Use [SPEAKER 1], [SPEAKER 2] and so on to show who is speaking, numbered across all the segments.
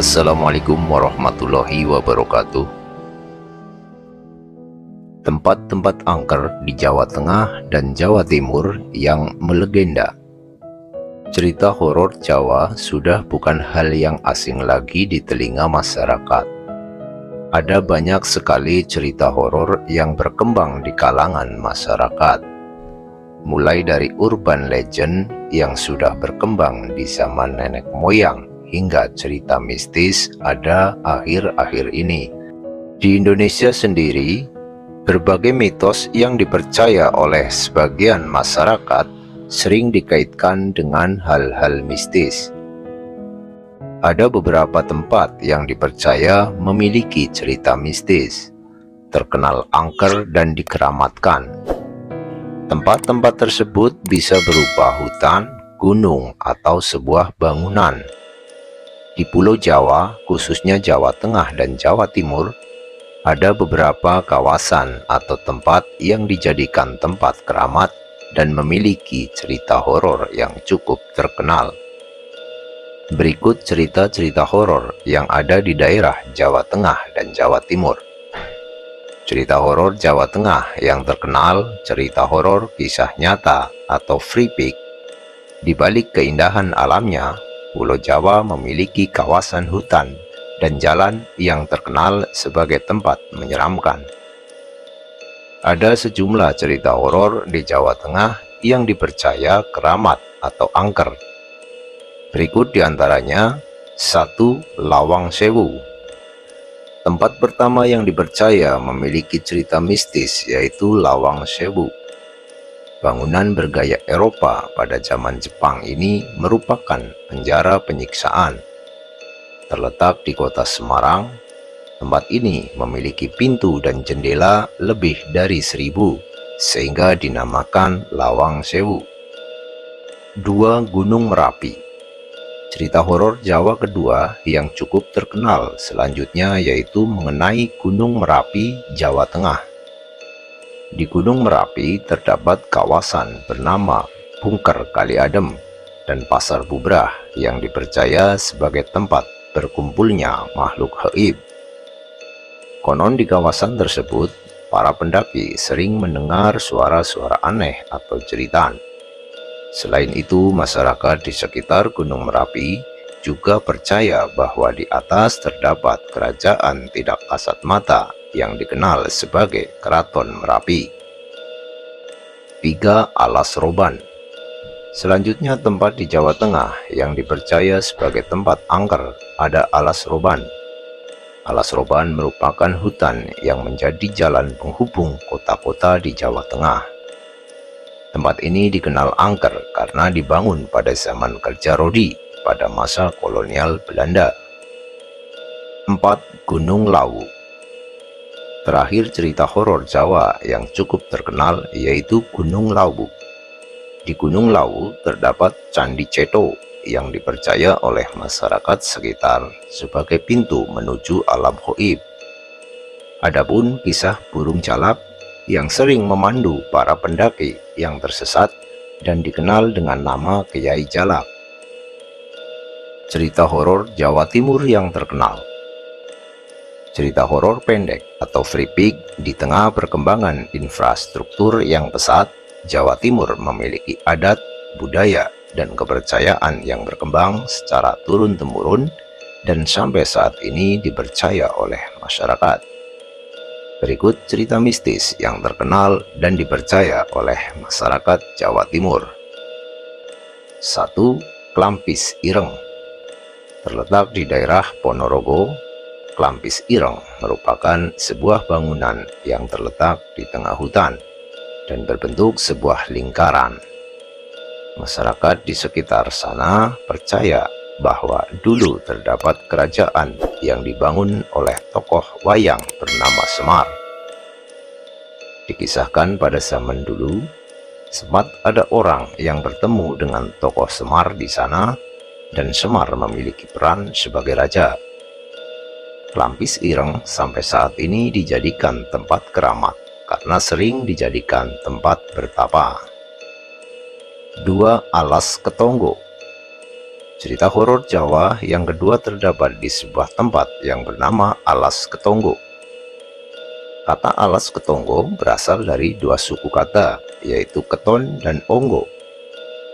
[SPEAKER 1] Assalamualaikum warahmatullahi wabarakatuh. Tempat-tempat angker di Jawa Tengah dan Jawa Timur yang melegenda. Cerita horor Jawa sudah bukan hal yang asing lagi di telinga masyarakat. Ada banyak sekali cerita horor yang berkembang di kalangan masyarakat. Mulai dari urban legend yang sudah berkembang di zaman nenek moyang, hingga cerita mistis ada akhir-akhir ini. Di Indonesia sendiri, berbagai mitos yang dipercaya oleh sebagian masyarakat sering dikaitkan dengan hal-hal mistis. Ada beberapa tempat yang dipercaya memiliki cerita mistis, terkenal angker dan dikeramatkan. Tempat-tempat tersebut bisa berupa hutan, gunung, atau sebuah bangunan. Di Pulau Jawa, khususnya Jawa Tengah dan Jawa Timur, ada beberapa kawasan atau tempat yang dijadikan tempat keramat dan memiliki cerita horor yang cukup terkenal. Berikut cerita-cerita horor yang ada di daerah Jawa Tengah dan Jawa Timur. Cerita horor Jawa Tengah yang terkenal, cerita horor kisah nyata atau free pick. Di balik keindahan alamnya, Pulau Jawa memiliki kawasan hutan dan jalan yang terkenal sebagai tempat menyeramkan. Ada sejumlah cerita horor di Jawa Tengah yang dipercaya keramat atau angker. Berikut diantaranya: 1. Lawang Sewu. Tempat pertama yang dipercaya memiliki cerita mistis yaitu Lawang Sewu. Bangunan bergaya Eropa pada zaman Jepang ini merupakan penjara penyiksaan. Terletak di kota Semarang, tempat ini memiliki pintu dan jendela lebih dari 1000, sehingga dinamakan Lawang Sewu. 2. Gunung Merapi. Cerita horor Jawa kedua yang cukup terkenal selanjutnya yaitu mengenai Gunung Merapi, Jawa Tengah. Di Gunung Merapi terdapat kawasan bernama Bungker Kali Adem dan Pasar Bubrah yang dipercaya sebagai tempat berkumpulnya makhluk gaib. Konon di kawasan tersebut, para pendaki sering mendengar suara-suara aneh atau jeritan. Selain itu, masyarakat di sekitar Gunung Merapi juga percaya bahwa di atas terdapat kerajaan tidak kasat mata yang dikenal sebagai Keraton Merapi. 3. Alas Roban. Selanjutnya tempat di Jawa Tengah yang dipercaya sebagai tempat angker ada Alas Roban. Alas Roban merupakan hutan yang menjadi jalan penghubung kota-kota di Jawa Tengah. Tempat ini dikenal angker karena dibangun pada zaman kerja rodi pada masa kolonial Belanda. 4. Gunung Lawu. Terakhir cerita horor Jawa yang cukup terkenal yaitu Gunung Lawu. Di Gunung Lawu terdapat Candi Ceto yang dipercaya oleh masyarakat sekitar sebagai pintu menuju alam gaib. Adapun kisah burung jalak yang sering memandu para pendaki yang tersesat dan dikenal dengan nama Kiai Jalak. Cerita horor Jawa Timur yang terkenal. Cerita horor pendek atau free pick. Di tengah perkembangan infrastruktur yang pesat, Jawa Timur memiliki adat, budaya, dan kepercayaan yang berkembang secara turun-temurun dan sampai saat ini dipercaya oleh masyarakat. Berikut cerita mistis yang terkenal dan dipercaya oleh masyarakat Jawa Timur. 1. Klampis Ireng. Terletak di daerah Ponorogo, Klampis Ireng merupakan sebuah bangunan yang terletak di tengah hutan dan berbentuk sebuah lingkaran. Masyarakat di sekitar sana percaya bahwa dulu terdapat kerajaan yang dibangun oleh tokoh wayang bernama Semar. Dikisahkan pada zaman dulu, sempat ada orang yang bertemu dengan tokoh Semar di sana dan Semar memiliki peran sebagai raja. Klampis Ireng sampai saat ini dijadikan tempat keramat karena sering dijadikan tempat bertapa. 2. Alas Ketonggo. Cerita horor Jawa yang kedua terdapat di sebuah tempat yang bernama Alas Ketonggo. Kata Alas Ketonggo berasal dari dua suku kata, yaitu keton dan onggo,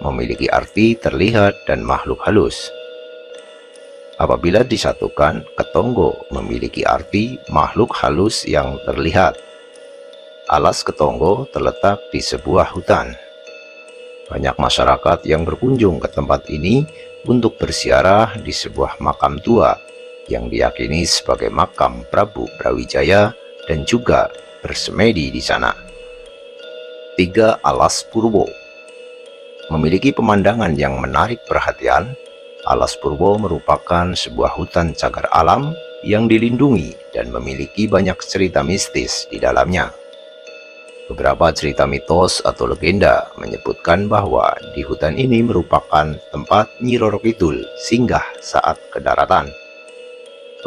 [SPEAKER 1] memiliki arti terlihat dan makhluk halus. Apabila disatukan, ketonggo memiliki arti makhluk halus yang terlihat. Alas Ketonggo terletak di sebuah hutan. Banyak masyarakat yang berkunjung ke tempat ini untuk berziarah di sebuah makam tua yang diyakini sebagai makam Prabu Brawijaya dan juga bersemedi di sana. 3. Alas Purwo. Memiliki pemandangan yang menarik perhatian, Alas Purwo merupakan sebuah hutan cagar alam yang dilindungi dan memiliki banyak cerita mistis di dalamnya. Beberapa cerita mitos atau legenda menyebutkan bahwa di hutan ini merupakan tempat Nyi Roro Kidul singgah saat kedaratan.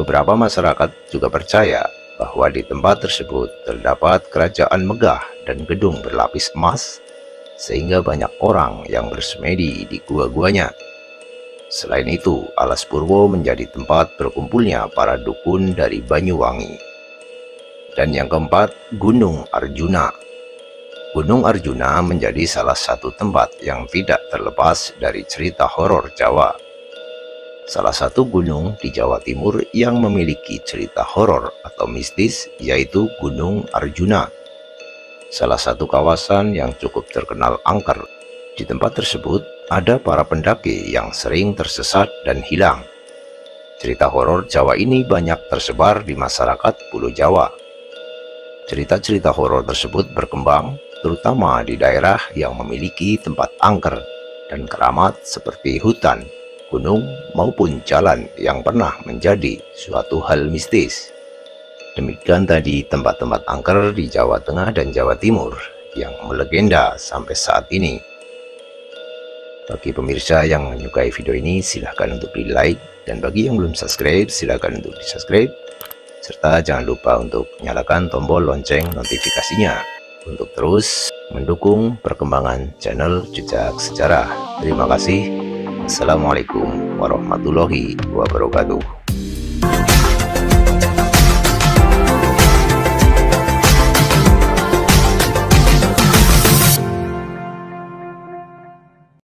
[SPEAKER 1] Beberapa masyarakat juga percaya bahwa di tempat tersebut terdapat kerajaan megah dan gedung berlapis emas, sehingga banyak orang yang bersemedi di gua-guanya. Selain itu, Alas Purwo menjadi tempat berkumpulnya para dukun dari Banyuwangi. Dan yang keempat, Gunung Arjuna. Gunung Arjuna menjadi salah satu tempat yang tidak terlepas dari cerita horor Jawa. Salah satu gunung di Jawa Timur yang memiliki cerita horor atau mistis yaitu Gunung Arjuna. Salah satu kawasan yang cukup terkenal angker. Di tempat tersebut ada para pendaki yang sering tersesat dan hilang. Cerita horor Jawa ini banyak tersebar di masyarakat Pulau Jawa. Cerita-cerita horor tersebut berkembang terutama di daerah yang memiliki tempat angker dan keramat seperti hutan, gunung, maupun jalan yang pernah menjadi suatu hal mistis. Demikian tadi tempat-tempat angker di Jawa Tengah dan Jawa Timur yang melegenda sampai saat ini. Bagi pemirsa yang menyukai video ini, silahkan untuk di like, dan bagi yang belum subscribe, silahkan untuk di subscribe, serta jangan lupa untuk nyalakan tombol lonceng notifikasinya untuk terus mendukung perkembangan channel Jejak Sejarah. Terima kasih. Assalamualaikum warahmatullahi wabarakatuh.